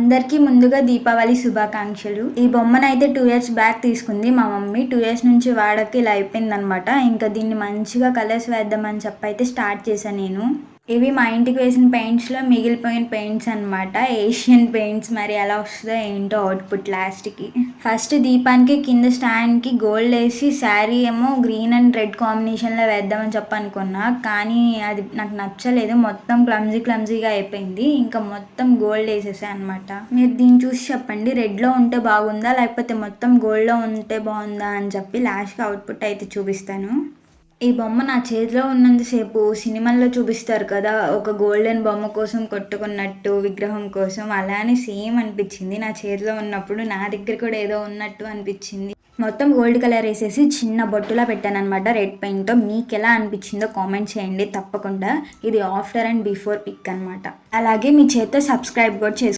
అందరికీ ముందుగా దీపావళి శుభాకాంక్షలు. ఈ బొమ్మనైతే 2 ఇయర్స్ బ్యాక్ తీసుకుంది మా మమ్మీ. 2 ఇయర్స్ నుంచి వాడక ఇలా అయిపోయిందనమాట. ఇంకా దీన్ని మంచిగా కలర్స్ వేద్దామని చెప్పి అయితే స్టార్ట్ చేశాను నేను. ఇవి మా ఇంటికి వేసిన పెయింట్స్‌లో మిగిలిపోయిన పెయింట్స్ అనమాట. ఏషియన్ పెయింట్స్ మరి ఎలా వస్తుందో ఏంటో అవుట్‌పుట్ లాస్ట్‌కి. ఫస్ట్ దీపానికి కింద స్టాండ్‌కి గోల్డ్ ఏసి శారీ ఏమో గ్రీన్ అండ్ రెడ్ కాంబినేషన్‌లో వేద్దామని చెప్పి అనుకున్నా. కానీ అది నాకు నచ్చలేదు. మొత్తం క్లమ్జీగా అయిపోయింది. ఇంకా మొత్తం గోల్డ్ ఏసేసా అనమాట. మీరు దీన్ని చూసి చెప్పండి, రెడ్‌లో ఉంటే బాగుందా? లేకపోతే మొత్తం గోల్డ్‌లో ఉంటే బాగుందా అని చెప్పి లాస్ట్‌కి అవుట్‌పుట్ అయితే చూపిస్తాను. ఈ బొమ్మ నా చేతిలో ఉన్నంత సేపు సినిమాల్లో చూపిస్తారు కదా, ఒక గోల్డెన్ బొమ్మ కోసం కొట్టుకున్నట్టు విగ్రహం కోసం, అలానే సేమ్ అనిపించింది. నా చేతిలో ఉన్నప్పుడు నా దగ్గర కూడా ఏదో ఉన్నట్టు అనిపించింది. మొత్తం గోల్డ్ కలర్ వేసేసి చిన్న బొట్టులా పెట్టాననమాట రెడ్ పెయింట్తో. మీకు ఎలా అనిపించిందో కామెంట్ చేయండి తప్పకుండా. ఇది ఆఫ్టర్ అండ్ బిఫోర్ పిక్ అనమాట. అలాగే మీ చేతితో సబ్స్క్రైబ్ కూడా చేసుకోండి.